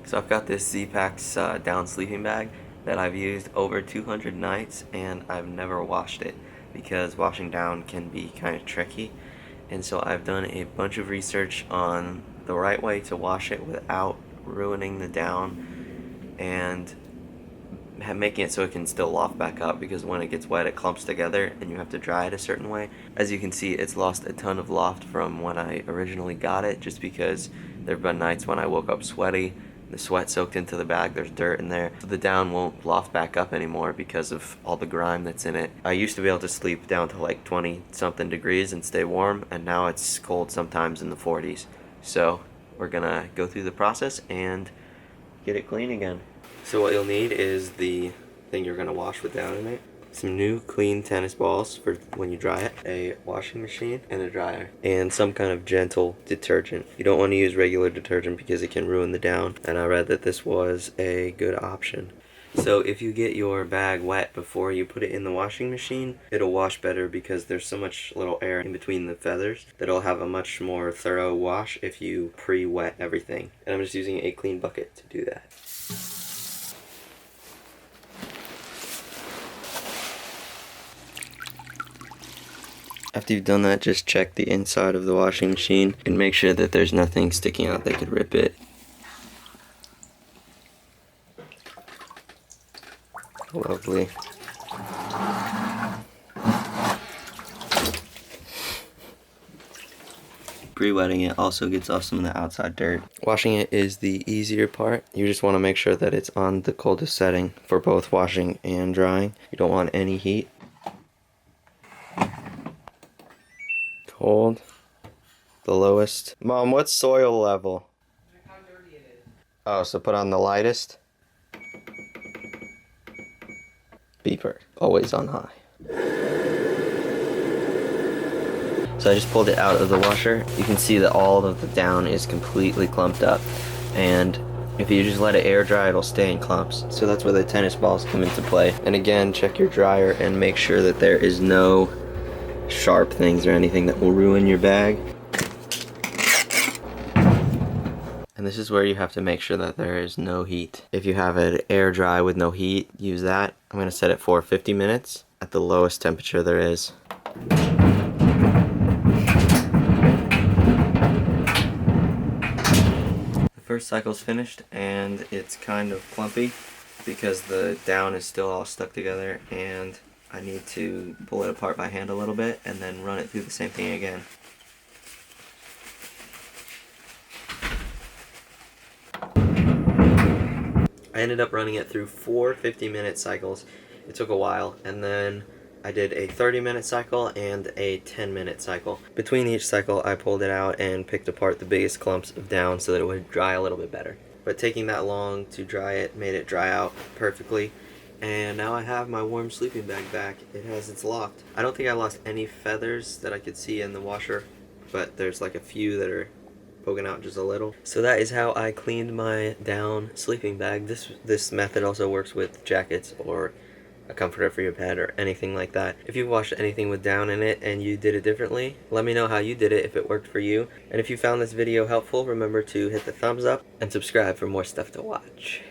So I've got this zpacks down sleeping bag that I've used over 200 nights, and I've never washed it because washing down can be kind of tricky. And so I've done a bunch of research on the right way to wash it without ruining the down and making it so it can still loft back up, because when it gets wet it clumps together and you have to dry it a certain way. As you can see, it's lost a ton of loft from when I originally got it, just because there have been nights when I woke up sweaty, the sweat soaked into the bag, there's dirt in there, so the down won't loft back up anymore because of all the grime that's in it. I used to be able to sleep down to like 20 something degrees and stay warm, and now it's cold sometimes in the 40s. So we're gonna go through the process and get it clean again. So what you'll need is the thing you're gonna wash with down in it, some new clean tennis balls for when you dry it, a washing machine and a dryer, and some kind of gentle detergent. You don't want to use regular detergent because it can ruin the down, and I read that this was a good option. So if you get your bag wet before you put it in the washing machine, it'll wash better because there's so much little air in between the feathers that it'll have a much more thorough wash if you pre-wet everything. And I'm just using a clean bucket to do that. After you've done that, just check the inside of the washing machine and make sure that there's nothing sticking out that could rip it. Lovely. Pre-wetting it also gets off some of the outside dirt. Washing it is the easier part. You just want to make sure that it's on the coldest setting for both washing and drying. You don't want any heat. Cold. The lowest. Mom, what's soil level? How dirty it is. Oh, so put on the lightest. Beeper. Always on high. So I just pulled it out of the washer. You can see that all of the down is completely clumped up. And if you just let it air dry, it'll stay in clumps. So that's where the tennis balls come into play. And again, check your dryer and make sure that there is no sharp things or anything that will ruin your bag. And this is where you have to make sure that there is no heat. If you have it air dry with no heat, use that. I'm gonna set it for 50 minutes at the lowest temperature there is. The first cycle's finished and it's kind of clumpy because the down is still all stuck together, and I need to pull it apart by hand a little bit and then run it through the same thing again. I ended up running it through 4 50-minute cycles. It took a while, and then I did a 30-minute cycle and a 10-minute cycle. Between each cycle, I pulled it out and picked apart the biggest clumps of down so that it would dry a little bit better. But taking that long to dry it made it dry out perfectly. And now I have my warm sleeping bag back. It has its loft. I don't think I lost any feathers that I could see in the washer, but there's like a few that are poking out just a little. So that is how I cleaned my down sleeping bag. This method also works with jackets or a comforter for your bed or anything like that. If you've washed anything with down in it and you did it differently, let me know how you did it if it worked for you. And if you found this video helpful, remember to hit the thumbs up and subscribe for more stuff to watch.